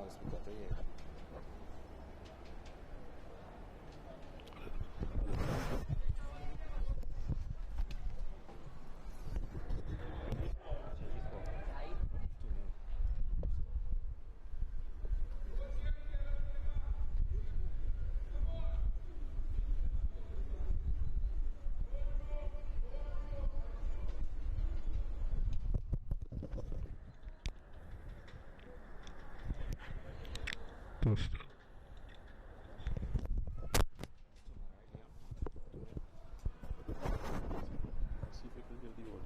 else we got here. Post. See if we can hear the audio.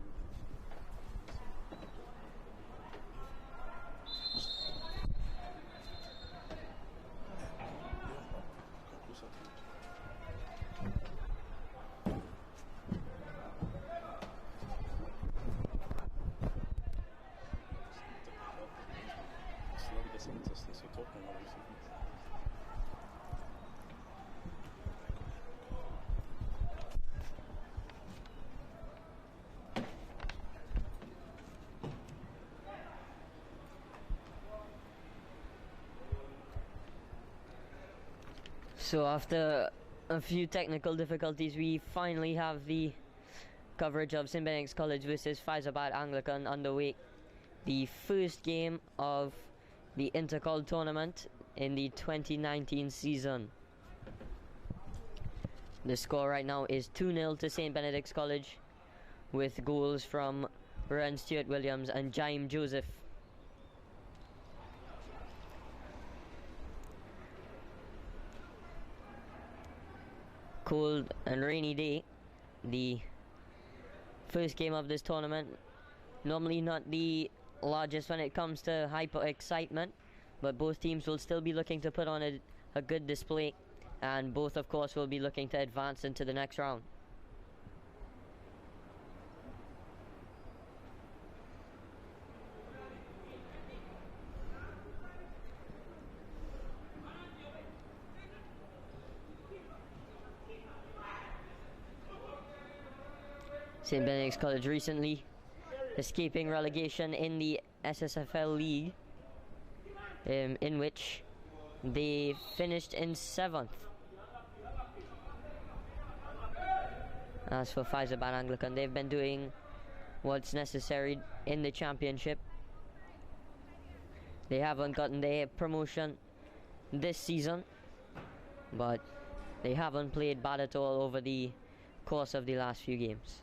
So after a few technical difficulties, we finally have the coverage of St. Benedict's College versus Fyzabad Anglican underway. The first game of the intercol tournament in the 2019 season. The score right now is 2-0 to St. Benedict's College, with goals from Ren Stuart Williams and Jaime Joseph. Cold and rainy day, the first game of this tournament. Normally not the largest when it comes to hyper excitement, but both teams will still be looking to put on a good display, and both of course will be looking to advance into the next round. St. Benedict's College recently escaping relegation in the SSFL League, in which they finished in 7th. As for Fyzabad Anglican, they've been doing what's necessary in the championship. They haven't gotten their promotion this season, but they haven't played bad at all over the course of the last few games.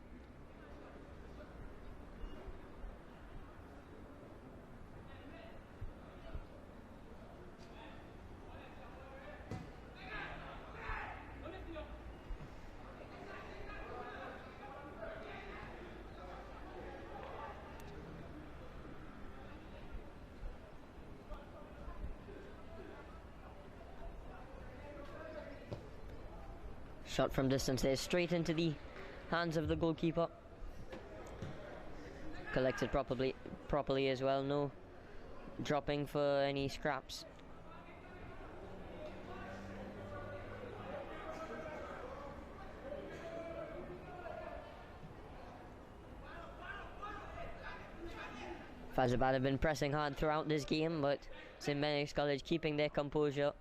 Shot from distance there, straight into the hands of the goalkeeper. Collected properly as well, no dropping for any scraps. Fyzabad have been pressing hard throughout this game, but St. Benedict's College keeping their composure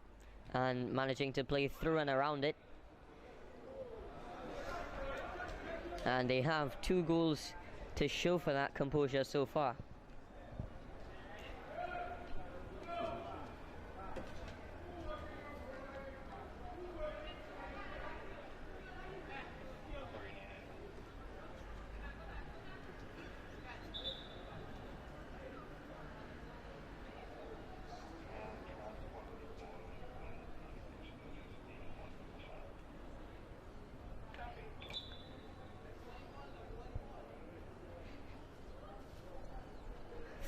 and managing to play through and around it. And they have 2 goals to show for that composure so far.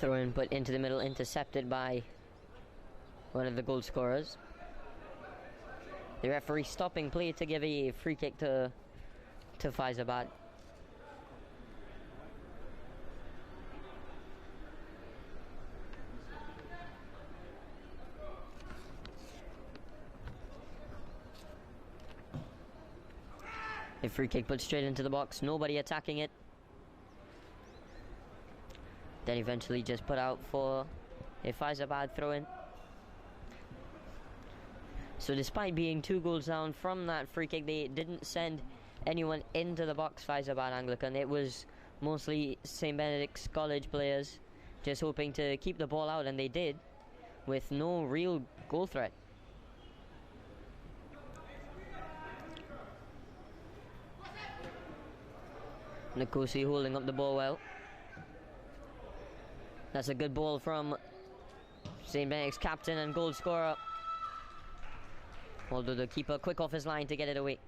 Throw in, put into the middle, intercepted by one of the goal scorers. The referee stopping play to give a free kick to Fyzabad. A free kick put straight into the box, nobody attacking it. Then eventually just put out for a Fyzabad throw-in. So despite being 2 goals down from that free kick, they didn't send anyone into the box, Fyzabad Anglican. It was mostly St. Benedict's College players just hoping to keep the ball out, and they did, with no real goal threat. Nkosi holding up the ball well. That's a good ball from St. Benedict's captain and goal scorer. Although the keeper quick off his line to get it away.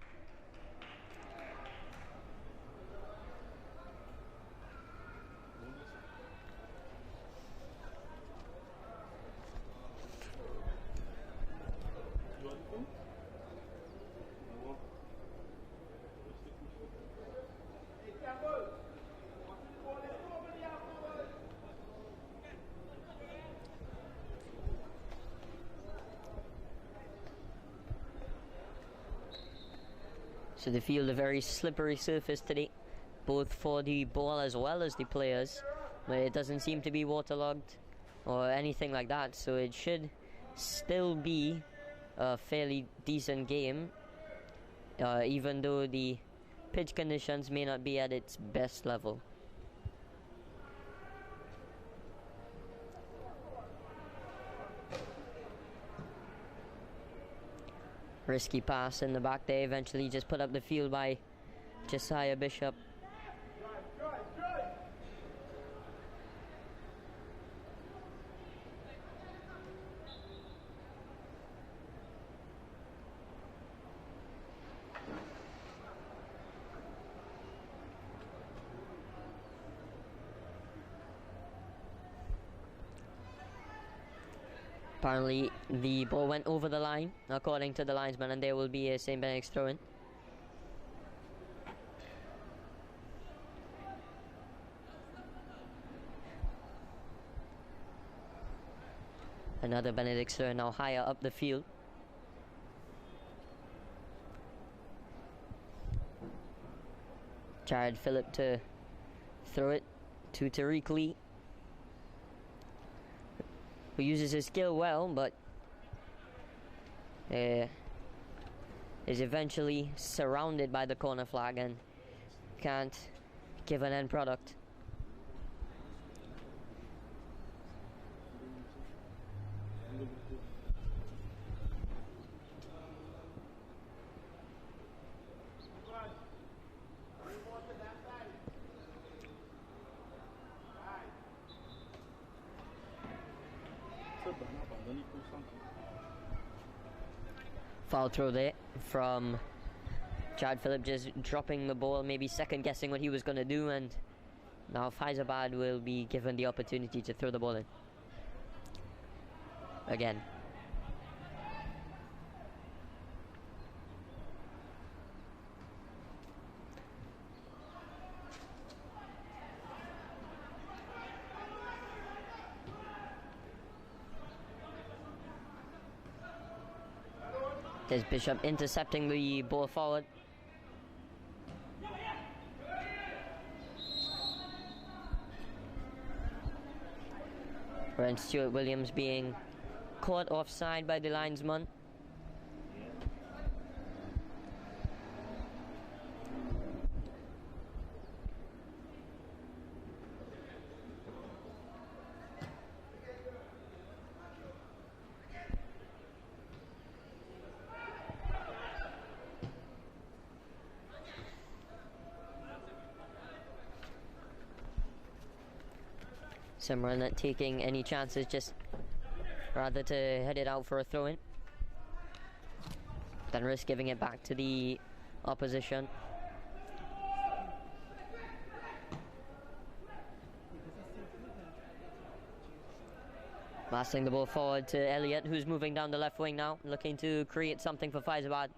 So they feel a very slippery surface today, both for the ball as well as the players, but it doesn't seem to be waterlogged or anything like that, so it should still be a fairly decent game, even though the pitch conditions may not be at its best level. Risky pass in the back there, eventually just put up the field by Josiah Bishop. Apparently the ball went over the line, according to the linesman, and there will be a St. Benedict's throw-in. Another Benedict throw-in now higher up the field. Jared Phillip to throw it to Tariq Lee, who uses his skill well, but is eventually surrounded by the corner flag and can't give an end product. Foul throw there from Chad Phillip, just dropping the ball, maybe second guessing what he was going to do, and now Fyzabad will be given the opportunity to throw the ball in again. There's Bishop intercepting the ball forward. And Stuart Williams being caught offside by the linesman. Simran not taking any chances, just rather to head it out for a throw-in than risk giving it back to the opposition. Passing the ball forward to Elliott, who's moving down the left wing now, looking to create something for Fyzabad.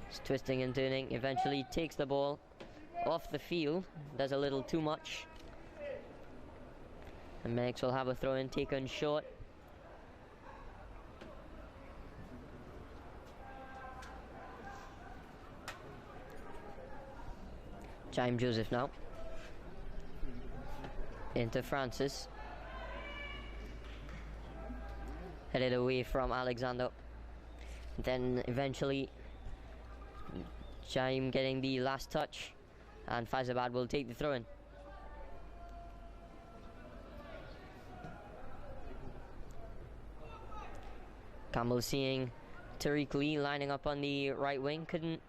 Just twisting and turning, eventually takes the ball off the field, does a little too much. And Max will have a throw-in taken short. Jaime Joseph now. Into Francis. Headed away from Alexander. Then eventually Jaim getting the last touch, and Fyzabad will take the throw in. Campbell seeing Tariq Lee lining up on the right wing, couldn't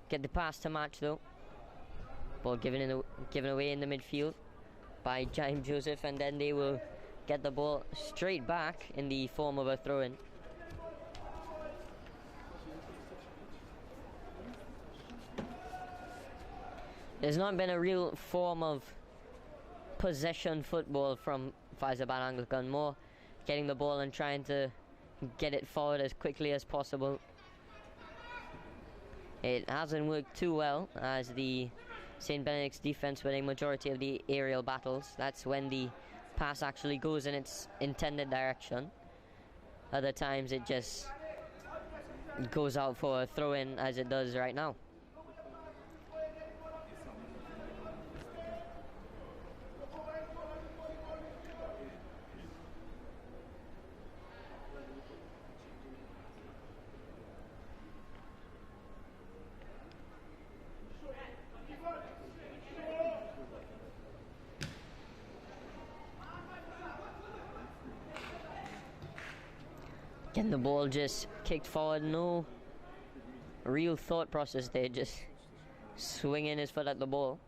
get the pass to match though. Ball given away in the midfield by Jaim Joseph, and then they will get the ball straight back in the form of a throw-in. There's not been a real form of possession football from Fyzabad Anglican, more getting the ball and trying to get it forward as quickly as possible. It hasn't worked too well, as the St. Benedict's defense winning majority of the aerial battles. That's when the pass actually goes in its intended direction. Other times it just goes out for a throw-in, as it does right now. Getting the ball just kicked forward, no real thought process there, just swinging his foot at the ball.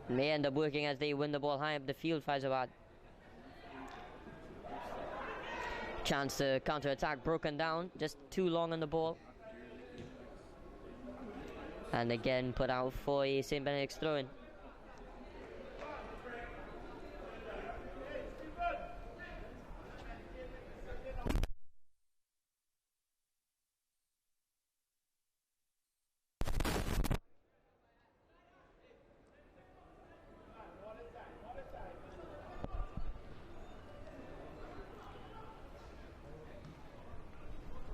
May end up working as they win the ball high up the field, Fyzabad. Chance to counter-attack, broken down, just too long on the ball. And again put out for a St. Benedict's throw-in.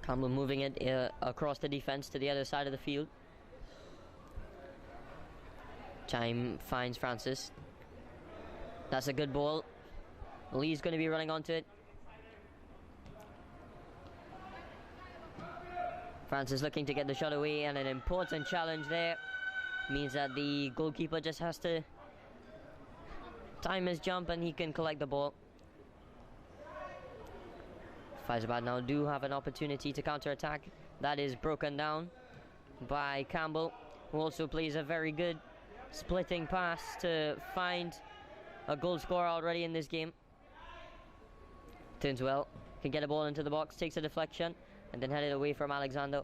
Campbell moving it across the defense to the other side of the field. Jaim finds Francis. That's a good ball. Lee's going to be running onto it. Francis looking to get the shot away, and an important challenge there. Means that the goalkeeper just has to time his jump and he can collect the ball. Fyzabad now do have an opportunity to counter-attack. That is broken down by Campbell, who also plays a very good splitting pass to find a goal scorer already in this game. Turns well, can get a ball into the box, takes a deflection, and then headed away from Alexander.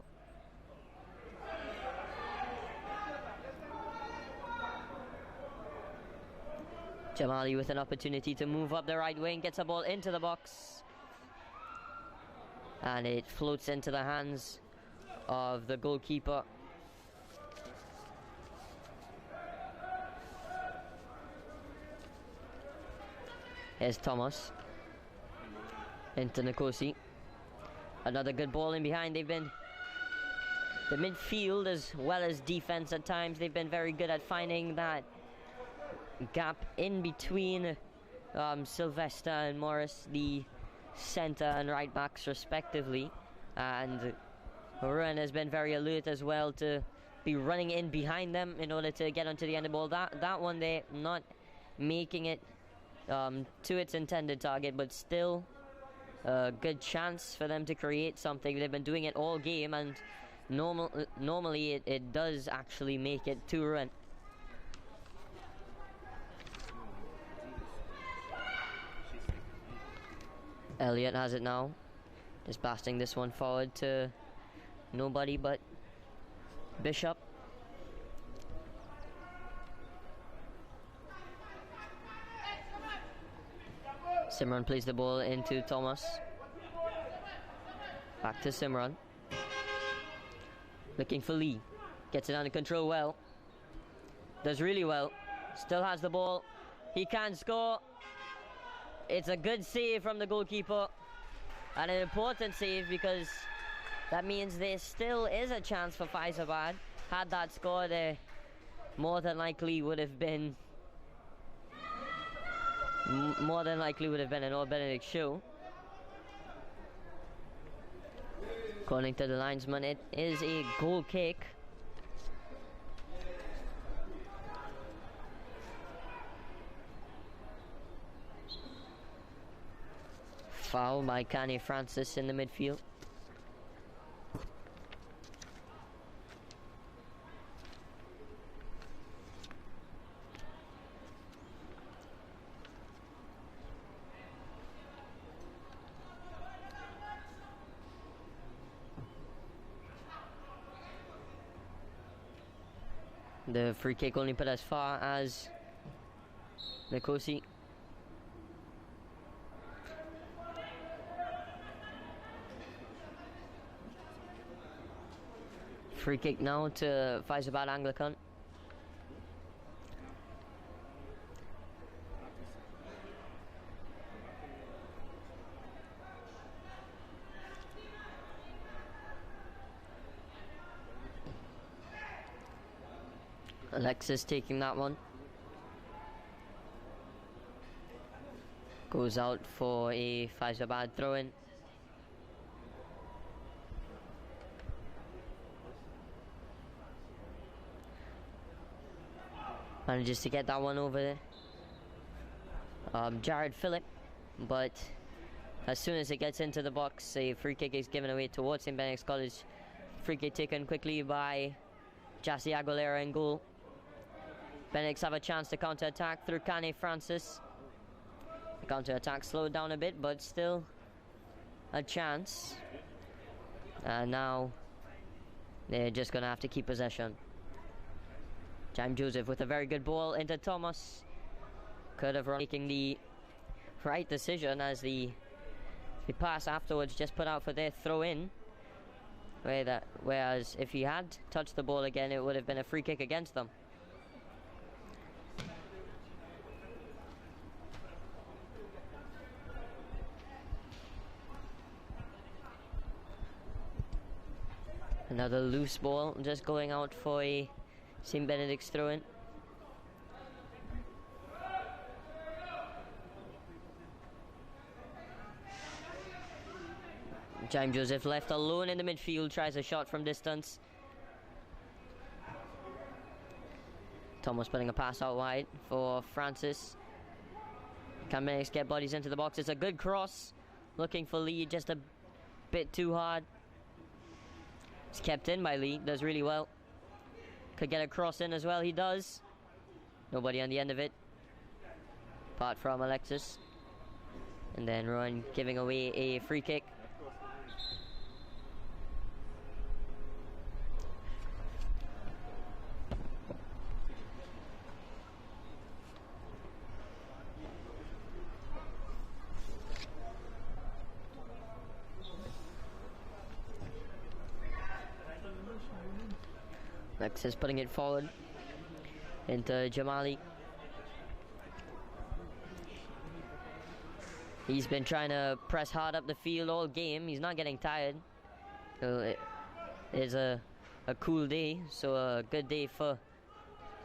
Jamali with an opportunity to move up the right wing, gets a ball into the box, and it floats into the hands of the goalkeeper. Here's Thomas into Nkosi. Another good ball in behind. They've been, the midfield as well as defense at times, they've been very good at finding that gap in between Sylvester and Morris, the centre and right backs respectively, and Ruan has been very alert as well to be running in behind them in order to get onto the end of the ball. That one there, not making it to its intended target, but still a good chance for them to create something. They've been doing it all game, and normally it does actually make it to Ruan. Elliott has it now, just blasting this one forward to nobody but Bishop. Simran plays the ball into Thomas. Back to Simran. Looking for Lee. Gets it under control well. Does really well. Still has the ball. He can score. It's a good save from the goalkeeper, and an important save, because that means there still is a chance for Fyzabad. Had that score, there more than likely would have been more than likely would have been an old Benedict shoe. According to the linesman, it is a goal kick. Foul by Kanye Francis in the midfield. The free kick only put as far as Nicosi. Free kick now to Fyzabad Anglican. Alexis taking that one. Goes out for a Fyzabad throw-in. Manages to get that one over there. Jared Phillip, but as soon as it gets into the box, a free kick is given away towards St. Benedict's College. Free kick taken quickly by Jassy Aguilera in goal. Benedicts have a chance to counter-attack through Kanye Francis. The counter-attack slowed down a bit, but still a chance. And now they're just going to have to keep possession. Jaime Joseph with a very good ball into Thomas. Could have run, making the right decision as the pass afterwards just put out for their throw-in. Whereas if he had touched the ball again, it would have been a free kick against them. Another loose ball just going out for a St. Benedict's throw-in. Jaime Joseph left alone in the midfield, tries a shot from distance. Thomas putting a pass out wide for Francis. Can Benedict get bodies into the box? It's a good cross. Looking for Lee, just a bit too hard. It's kept in by Lee, does really well. Could get a cross in as well, he does. Nobody on the end of it, apart from Alexis. And then Rowan giving away a free kick. Alexis putting it forward into Jamali. He's been trying to press hard up the field all game. He's not getting tired. It is a cool day, so a good day for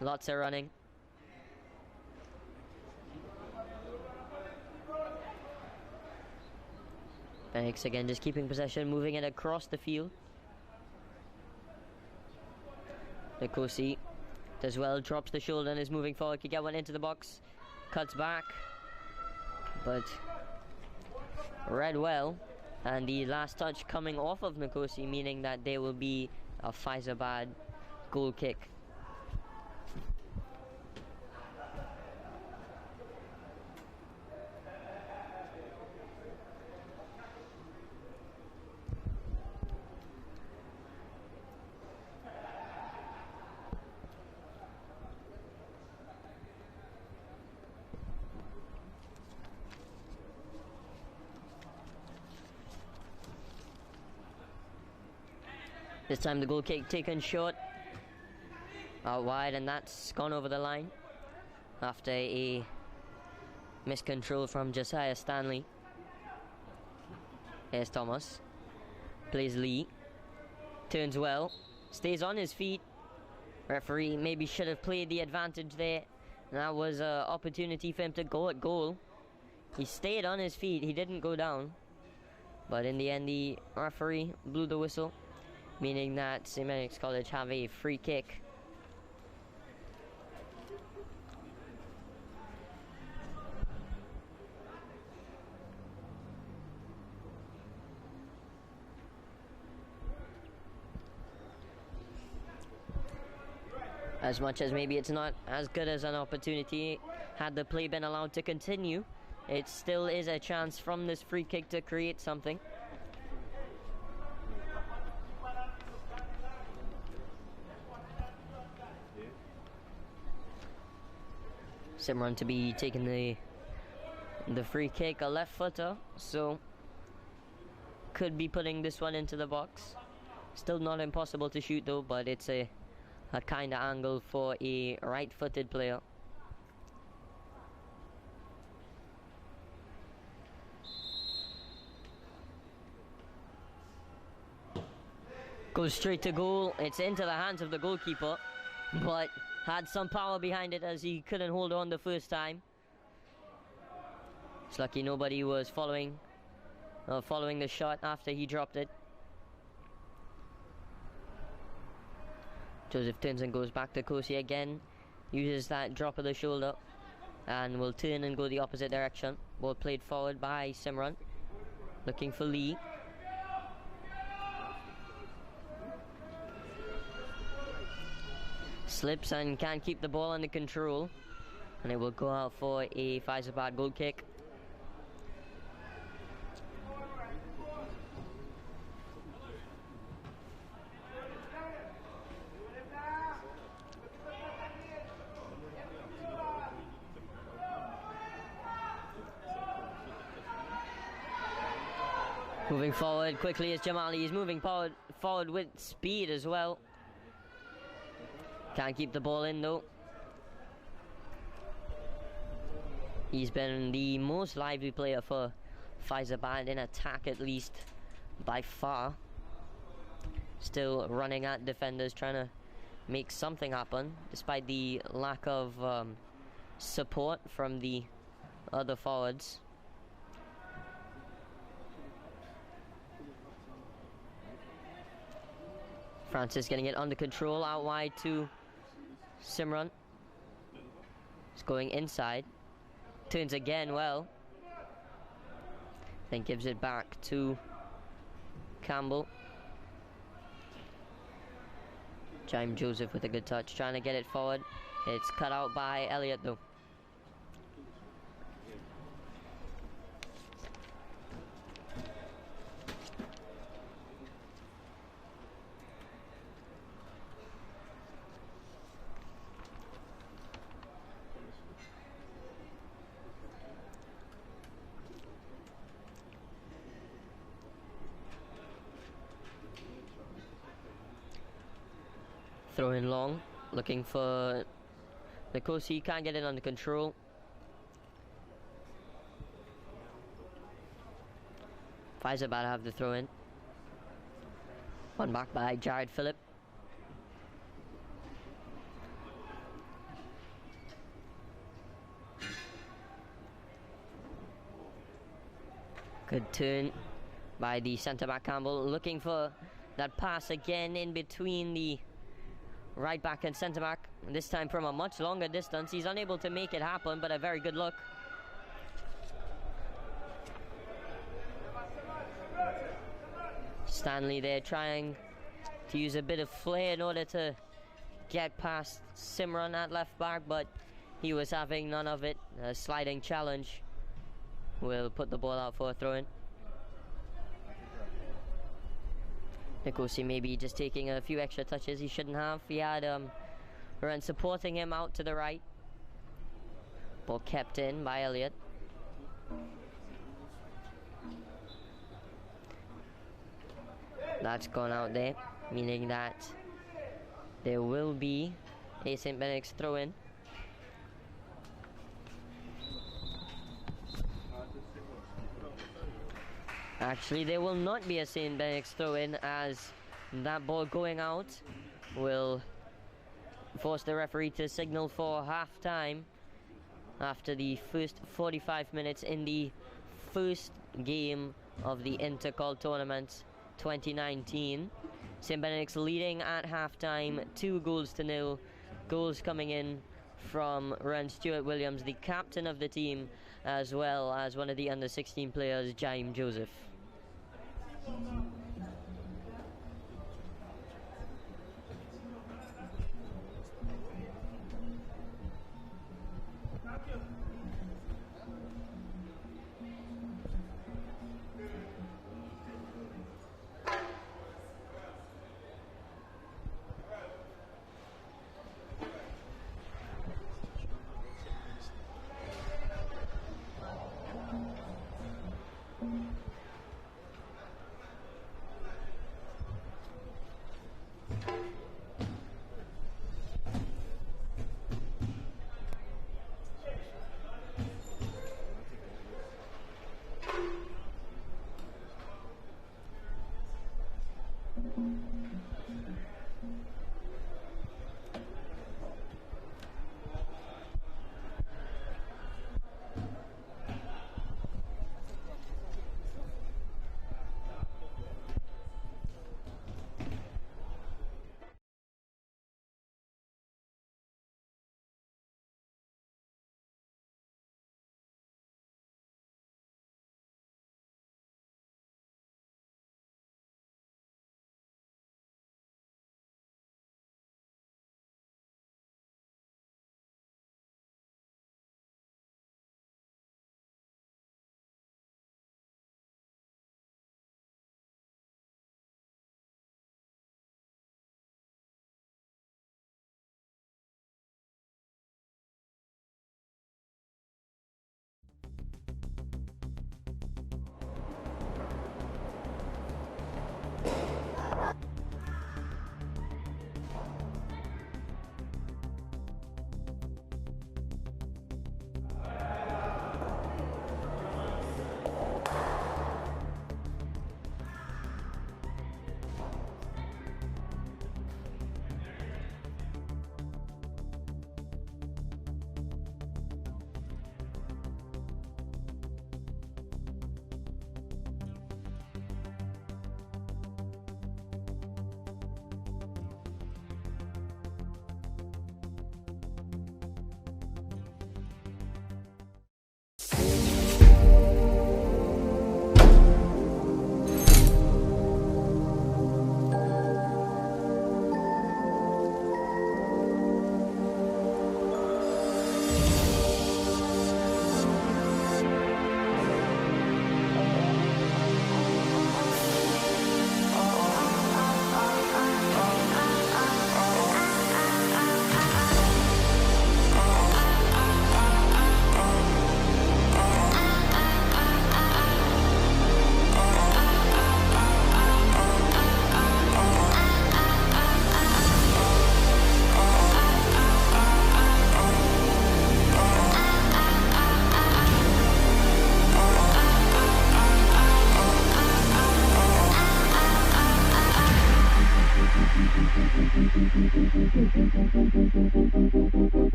lots of running. Benedict again just keeping possession, moving it across the field. Nicosi does well, drops the shoulder and is moving forward. Could get one into the box, cuts back, but read well. And the last touch coming off of Nicosi, meaning that there will be a Fyzabad goal kick. This time the goal kick taken short, out wide, and that's gone over the line after a miscontrol from Josiah Stanley. Here's Thomas, plays Lee, turns well, stays on his feet. Referee maybe should have played the advantage there. That was an opportunity for him to go at goal, He stayed on his feet, he didn't go down. But in the end, the referee blew the whistle, meaning that St. Benedict's College have a free kick. As much as maybe it's not as good as an opportunity, had the play been allowed to continue, it still is a chance from this free kick to create something. Simran to be taking the free kick, a left footer, so could be putting this one into the box. Still not impossible to shoot though, but it's a kind of angle for a right-footed player. Goes straight to goal. It's into the hands of the goalkeeper, but had some power behind it as he couldn't hold on the first time. It's lucky nobody was following the shot after he dropped it. Joseph turns and goes back to Kosi again, uses that drop of the shoulder and will turn and go the opposite direction. Ball played forward by Simran, looking for Lee. Slips and can't keep the ball under control, and it will go out for a Fyzabad goal kick. Moving forward quickly is Jamali. He's moving forward with speed as well. Can't keep the ball in though. He's been the most lively player for Fyzabad in attack, at least by far. Still running at defenders, trying to make something happen despite the lack of support from the other forwards. Francis getting it under control, out wide to Simran. He's going inside. Turns again well. Then gives it back to Campbell. Jaime Joseph with a good touch, trying to get it forward. It's cut out by Elliott though. Throw in long, looking for Nikosi, can't get it under control. Fyzabad have the throw in. One back by Jared Phillip. Good turn by the centre back Campbell, looking for that pass again in between the right back and centre back, this time from a much longer distance. He's unable to make it happen, but a very good look. Stanley there trying to use a bit of flair in order to get past Simran at left back, but he was having none of it. A sliding challenge will put the ball out for a throw-in. Nikosi maybe just taking a few extra touches he shouldn't have. He had Ren supporting him out to the right. Ball kept in by Elliott. That's gone out there, meaning that there will be a St. Benedict's throw-in. Actually, there will not be a St. Benedict's throw-in, as that ball going out will force the referee to signal for half-time, after the first 45 minutes in the first game of the Intercol tournament 2019. St. Benedict's leading at half-time, 2-0. Goals coming in from Ren Stewart-Williams, the captain of the team, as well as one of the under-16 players, Jaime Joseph.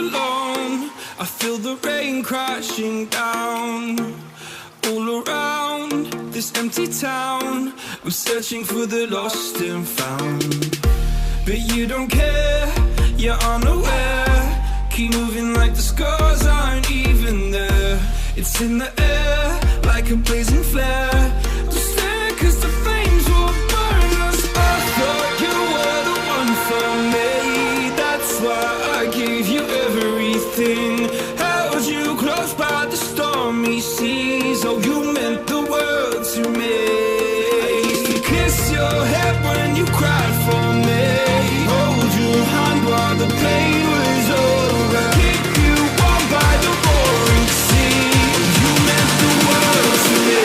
alone. I feel the rain crashing down all around this empty town. I'm searching for the lost and found, but you don't care, you're unaware. Keep moving like the scars aren't even there. It's in the air like a blazing flare. Don't stare, cause the flames will burn us. I thought you were the one for me, that's why I gave you everything. Held you close by the stormy seas. Oh, you meant the world to me. I used to kiss your head when you cried for me, hold your hand while the pain was over, keep you warm by the roaring sea. You meant the world to me.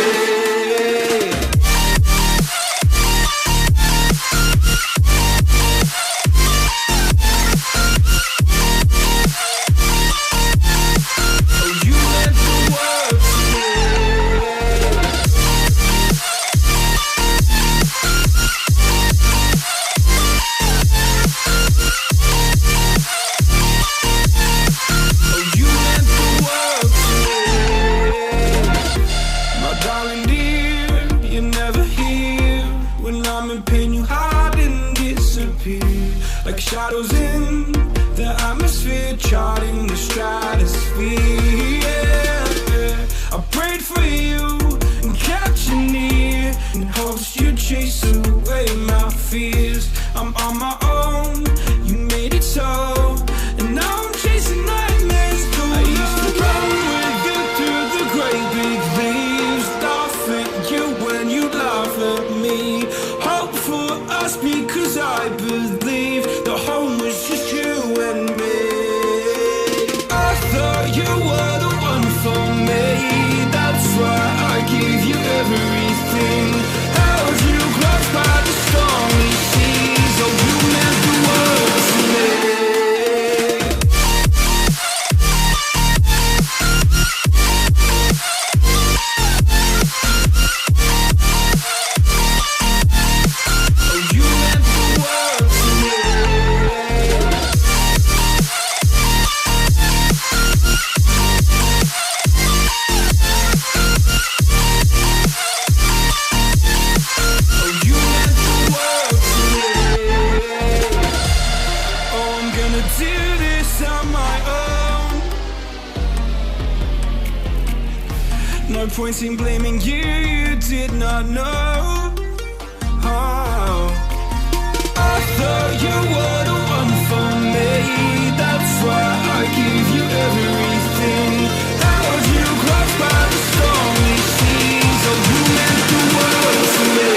Like shadows in the atmosphere, charting the stratosphere. Yeah. I prayed for you and kept you near in hopes you'd chase away my fears. I'm on my own, you made it so, and now I'm chasing nightmares. I used to run with you through the great big leaves, laugh at you when you laugh at me, hope for us because I believe the home was just you and me. I thought you were the one for me, that's why I gave you everything. Held you close by the stormy seas. Oh, you meant the world to me. No point in blaming you, you did not know. Oh, I thought you were the one for me, that's why I gave you everything. Held you close by the stormy seas. Oh, you meant the world to me.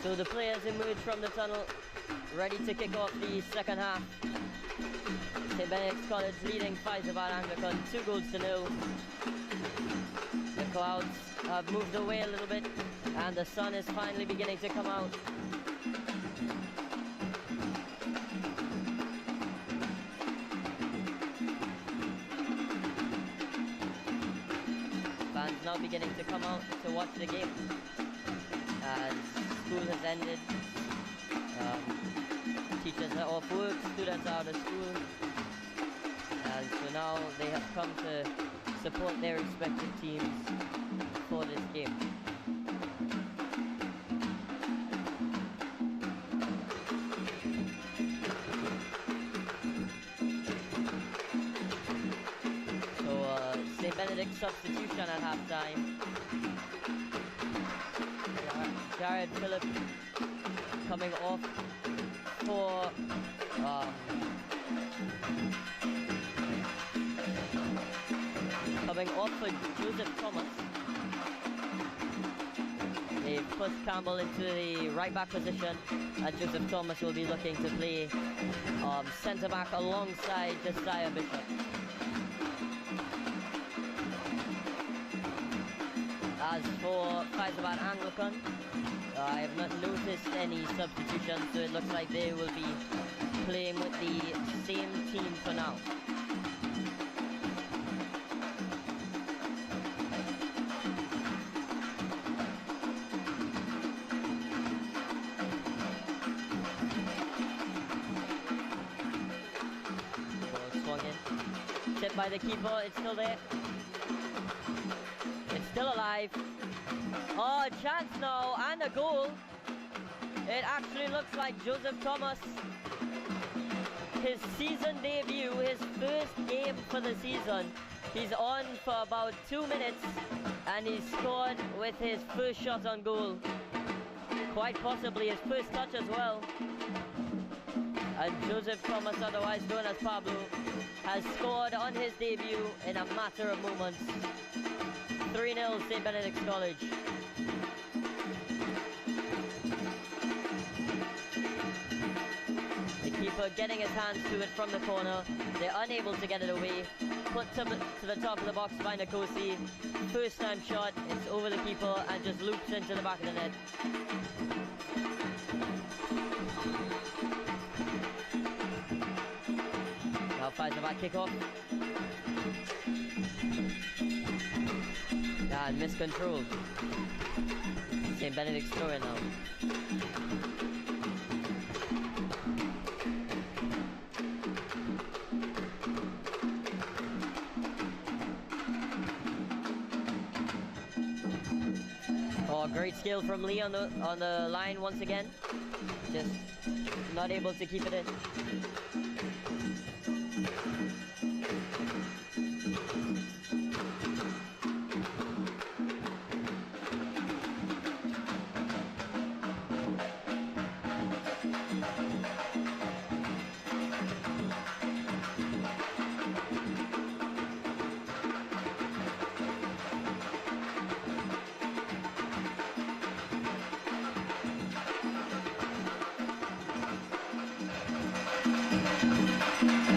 So the players emerge from the tunnel, ready to kick off the second half. St. Benedict's College leading Fyzabad Anglican 2-0. The clouds have moved away a little bit and the sun is finally beginning to come out. Fans now beginning to come out to watch the game as school has ended. Teachers are off work, students are out of school, and so now they have come to support their respective teams for this game. So St. Benedict substitution at halftime. Jared Phillip coming off for Joseph Thomas. They've pushed Campbell into the right back position, and Joseph Thomas will be looking to play centre back alongside Josiah Bishop. As for Fyzabad Anglican, I have not noticed any substitutions, so it looks like they will be playing with the same team for now. Ball swung in. Tipped by the keeper, it's still there. It's still alive. Oh, a chance now, and a goal. It actually looks like Joseph Thomas, his season debut, his first game for the season. He's on for about 2 minutes, and he scored with his first shot on goal. Quite possibly his first touch as well. And Joseph Thomas, otherwise known as Pablo, has scored on his debut in a matter of moments. 3-0 St. Benedict's College. The keeper getting his hands to it from the corner. They're unable to get it away. Put to the top of the box by Nkosi. First time shot, it's over the keeper and just loops into the back of the net. Now Fyzabad kick off. And miscontrolled. St. Benedict's throwing now. Oh, great skill from Lee on the line once again. Just not able to keep it in.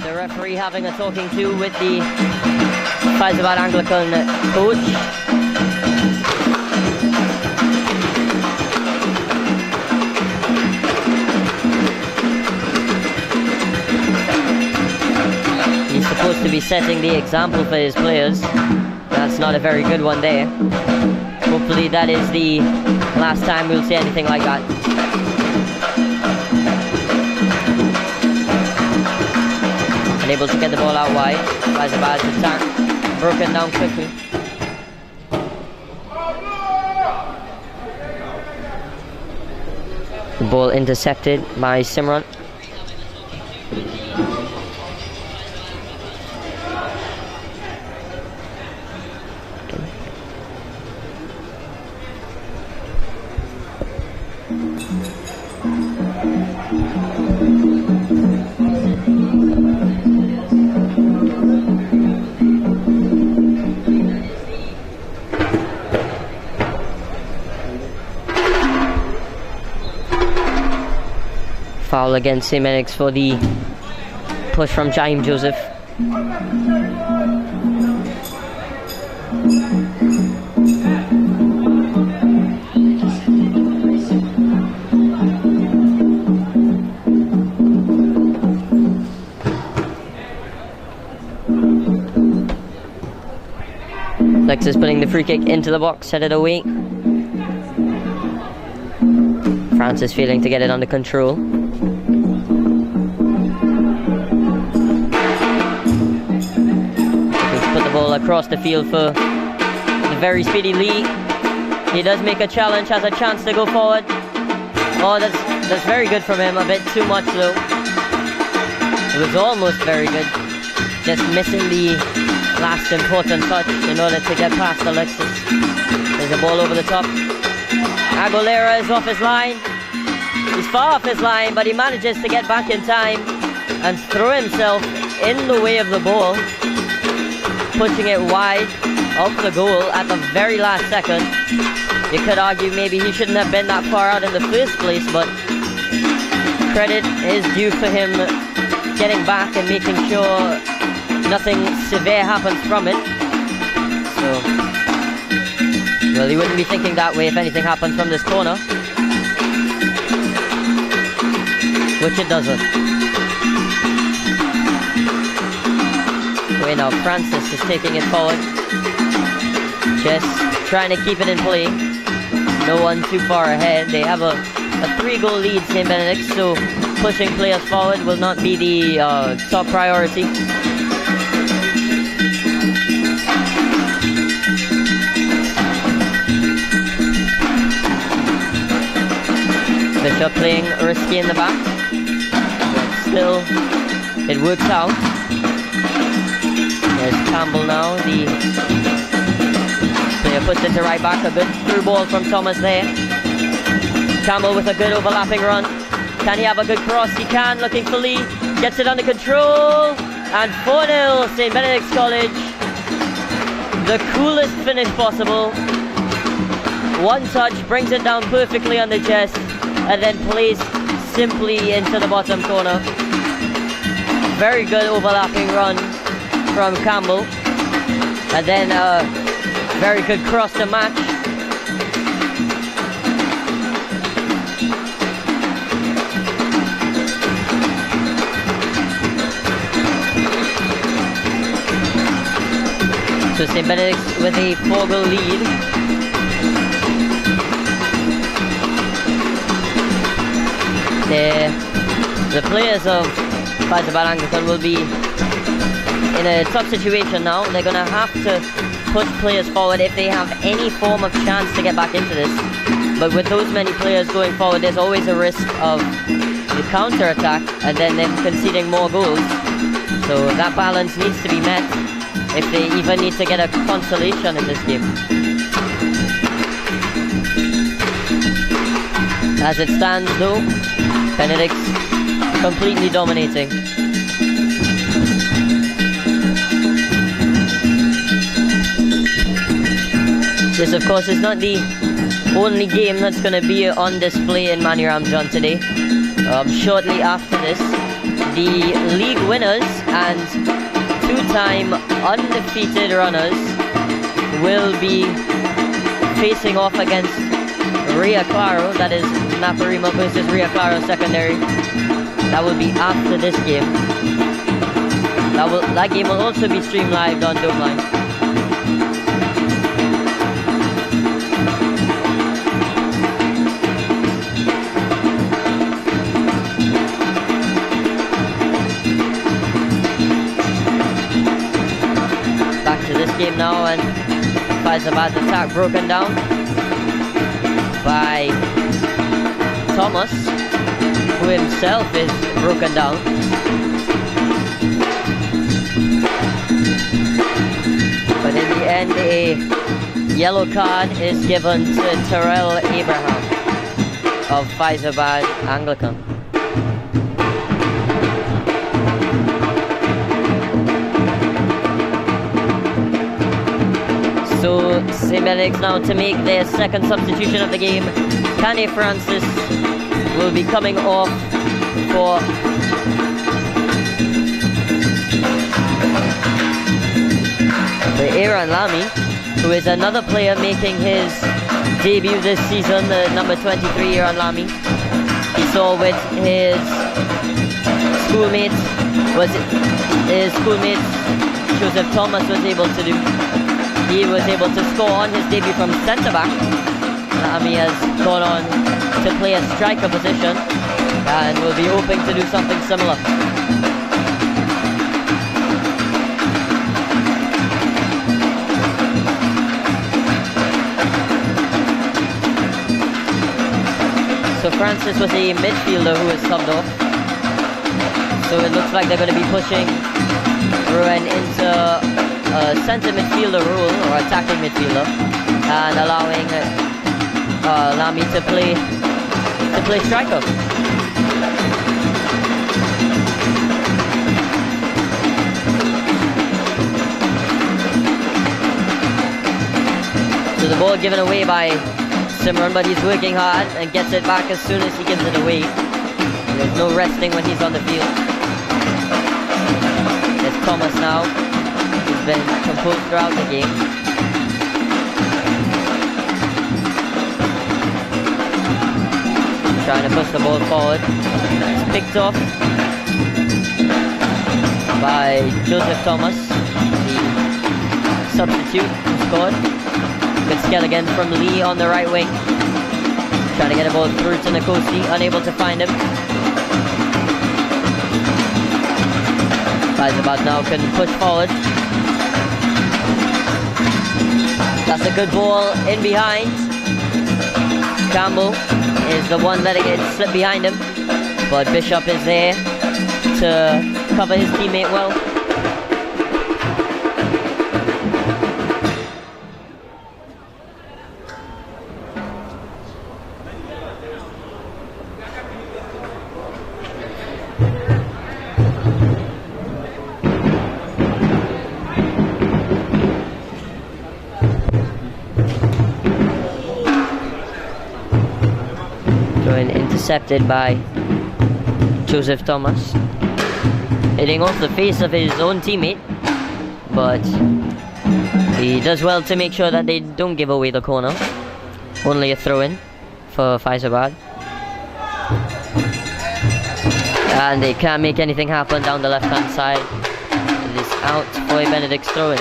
The referee having a talking to with the Fyzabad Anglican coach. He's supposed to be setting the example for his players. That's not a very good one there. Hopefully that is the last time we'll see anything like that. Able to get the ball out wide. Fyzabad's attack broken down quickly. The ball intercepted by Simran. foul against St. Benedict's for the push from Jaime Joseph. Lex is putting the free kick into the box, headed away. Francis failing to get it under control. He's put the ball across the field for the very speedy Lee. He does make a challenge, has a chance to go forward. Oh, that's very good from him, a bit too much though. It was almost very good. Just missing the last important touch in order to get past Alexis. There's a ball over the top. Aguilera is off his line. He's far off his line, but he manages to get back in time and throw himself in the way of the ball, pushing it wide of the goal at the very last second. You could argue maybe he shouldn't have been that far out in the first place, but credit is due for him getting back and making sure nothing severe happens from it. So, well, he wouldn't be thinking that way if anything happens from this corner, which it doesn't. Wait, now Francis is taking it forward, just trying to keep it in play. No one too far ahead. They have a 3-goal lead, St. Benedict, so pushing players forward will not be the top priority. Bishop playing risky in the back, but still it works out. There's Campbell now, the player puts it to right back. A good through ball from Thomas there. Campbell with a good overlapping run. Can he have a good cross? He can, looking for Lee. Gets it under control. And 4-0 St. Benedict's College. The coolest finish possible. One touch, brings it down perfectly on the chest, and then plays simply into the bottom corner. Very good overlapping run from Campbell. And then a very good cross to match. So St. Benedict with a 4-goal lead. The players of Fyzabad Anglican will be in a tough situation now. They're going to have to push players forward if they have any form of chance to get back into this. But with those many players going forward, there's always a risk of the counter-attack and then them conceding more goals. So that balance needs to be met if they even need to get a consolation in this game. As it stands though, Benedict's completely dominating. This of course is not the only game that's going to be on display in Manu Ramjan today. Shortly after this, the league winners and two-time undefeated runners will be facing off against Rio Claro. That is Naparima versus Rio Claro Secondary. That will be after this game. That game will also be streamed live on Dome Line. Game now, and Fyzabad's attack broken down by Thomas, who himself is broken down. But in the end, a yellow card is given to Terrell Abraham of Fyzabad Anglican. So St. Benedict's now to make their second substitution of the game. Kanye Francis will be coming off for Aaron Lamy, who is another player making his debut this season, the number 23 Aaron Lamy. He saw with his schoolmates, Joseph Thomas was able to do. He was able to score on his debut from centre back. Lamy has gone on to play a striker position and will be hoping to do something similar. So Francis was a midfielder who was subbed off. So it looks like they're going to be pushing Rouen into a centre midfielder role, or attacking midfielder, and allowing Lamy to play striker. So the ball given away by Simran, but he's working hard and gets it back as soon as he gives it away. There's no resting when he's on the field. There's Thomas now. He's been composed throughout the game. Trying to push the ball forward. It's picked off by Joseph Thomas, the substitute who scored. Good skill again from Lee on the right wing. Trying to get a ball through to Nkosi, unable to find him. Fyzabad now can push forward. That's a good ball in behind. Campbell is the one letting it slip behind him, but Bishop is there to cover his teammate well. Intercepted by Joseph Thomas, hitting off the face of his own teammate, but he does well to make sure that they don't give away the corner. Only a throw-in for Fyzabad, and they can't make anything happen down the left-hand side. It is out for a Benedict's throw-in.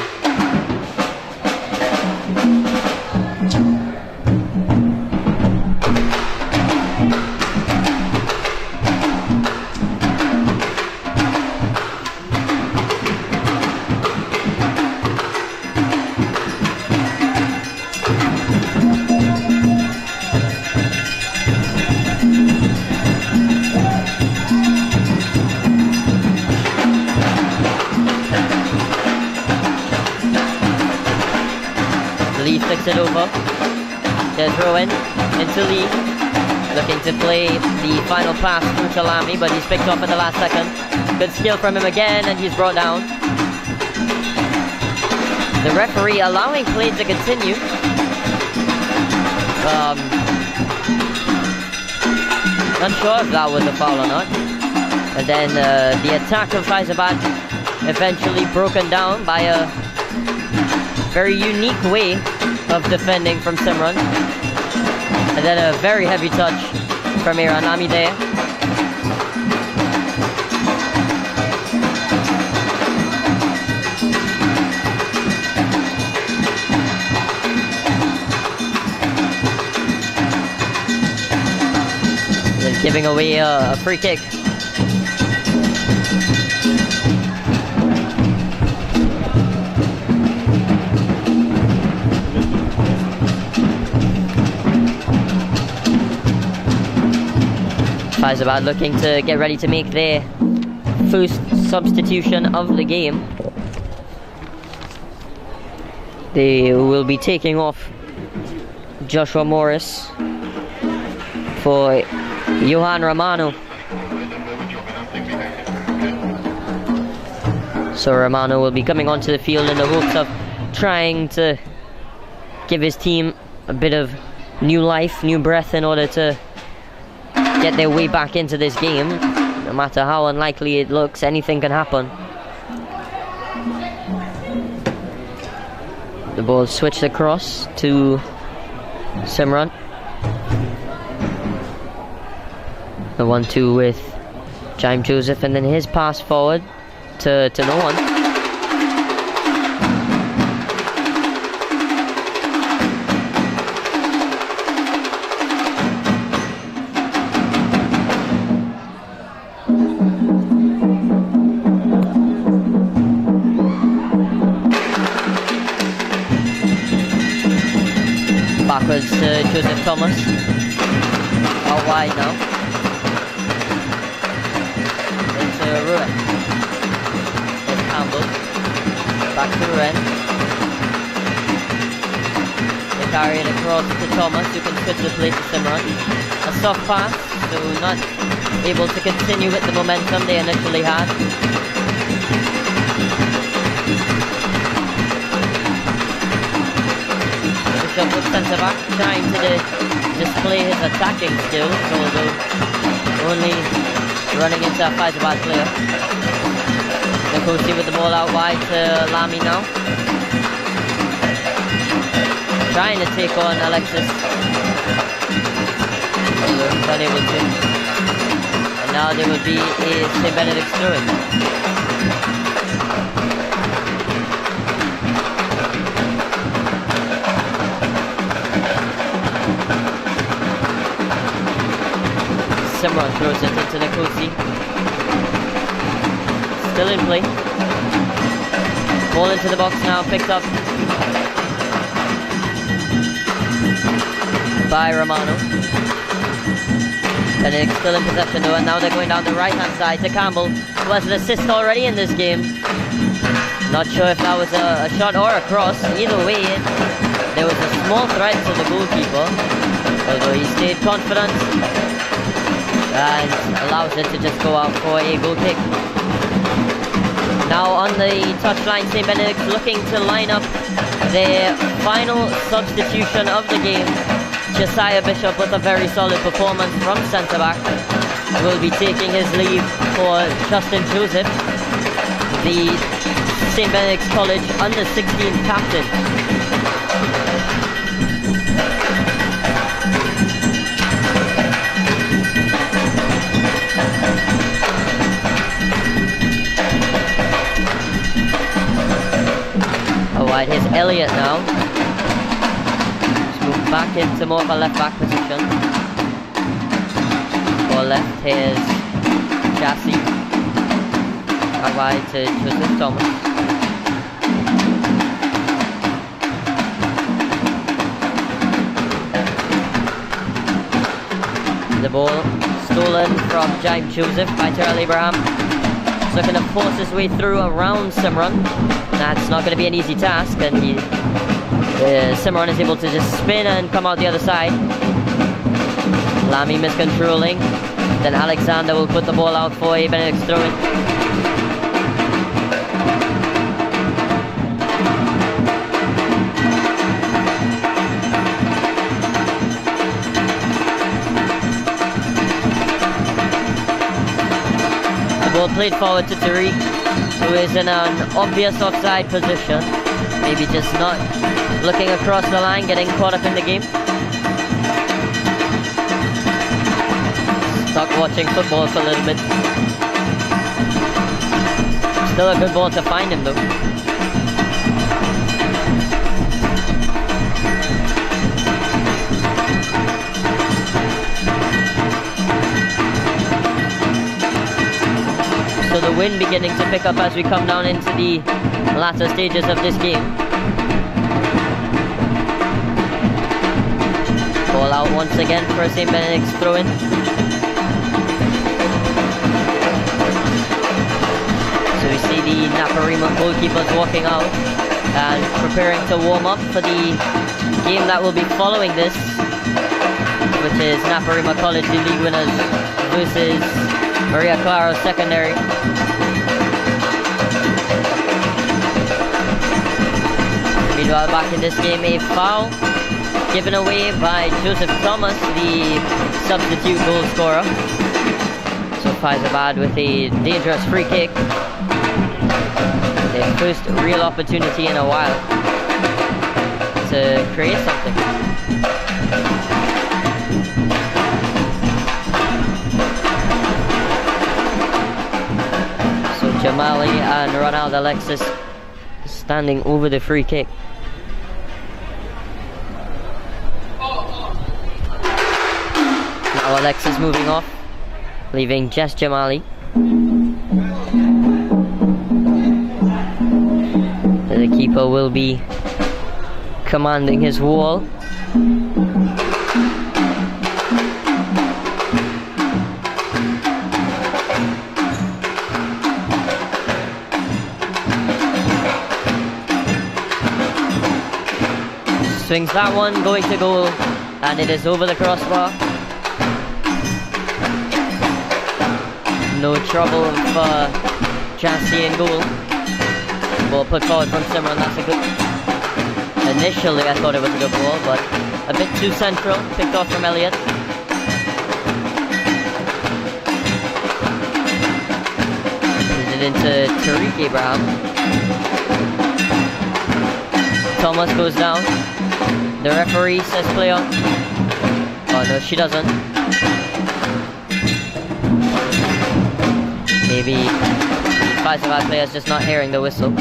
It over. There's Rowan into Lee, looking to play the final pass through to Lamy, but he's picked off at the last second. Good skill from him again, and he's brought down. The referee allowing play to continue. Not sure if that was a foul or not. And then the attack of Fyzabad eventually broken down by a very unique way of defending from Simran, and then a very heavy touch from Aaron Lamy there. Then giving away a free kick. Fyzabad looking to get ready to make their first substitution of the game. They will be taking off Joshua Morris for Johan Romano. So Romano will be coming onto the field in the hopes of trying to give his team a bit of new life, new breath in order to get their way back into this game. No matter how unlikely it looks, anything can happen. The ball switched across to Simran. The 1-2 with Jaime Joseph, and then his pass forward to no one. Backwards to Joseph Thomas. Out wide now. Into Ruin. It's Campbell. Back to Ruin. They carry it across to Thomas, who can switch the play to Simran. A soft pass, so not able to continue with the momentum they initially had. With centre back trying to display his attacking skills, although only running into a Fyzabad player. Nkosi with the ball out wide to Lamy now. Trying to take on Alexis. Although he's unable to. And now there will be a St. Benedict throw-in. Simran throws it into Nkosi. Still in play. Ball into the box now, picked up by Romano. Benedict still in possession though, and now they're going down the right hand side to Campbell, who has an assist already in this game. Not sure if that was a shot or a cross. Either way, there was a small threat to the goalkeeper, although he stayed confident and allows it to just go out for a goal kick. Now on the touchline, St. Benedict's looking to line up their final substitution of the game. Josiah Bishop, with a very solid performance from centre-back, will be taking his leave for Justin Joseph, the St. Benedict's College under-16 captain. Here's Elliott now. Let's move back into more of a left-back position. For left, here's Chassis. Out wide to Joseph Thomas. The ball stolen from Jaime Joseph by Terrell Abraham. He's looking to force his way through around Simran. That's not going to be an easy task, and Simran is able to just spin and come out the other side. Lamy miscontrolling. Then Alexander will put the ball out for a Benedict throw-in. The ball played forward to Tariq, who is in an obvious offside position. Maybe just not looking across the line, getting caught up in the game. Stuck watching football for a little bit. Still a good ball to find him though. So the wind beginning to pick up as we come down into the latter stages of this game. Ball out once again for St. Benedict's throw-in. So we see the Naparima goalkeepers walking out and preparing to warm up for the game that will be following this, which is Naparima College, the league winners, versus Maria Clara Secondary. Meanwhile, back in this game, a foul given away by Joseph Thomas, the substitute goal scorer. So Fyzabad with a dangerous free kick. Their first real opportunity in a while to create something. So Jamali and Ronald Alexis standing over the free kick. Now Alexis moving off, leaving just Jamali. The keeper will be commanding his wall. Swings that one, going to goal, and it is over the crossbar. No trouble for Chassie in goal. Ball put forward from Simran, that's a good... Initially I thought it was a good ball, but a bit too central, picked off from Elliott. Puts it into Tariq Abraham. Thomas goes down. The referee says play on. Oh no, she doesn't. Maybe the Fyzabad player's just not hearing the whistle.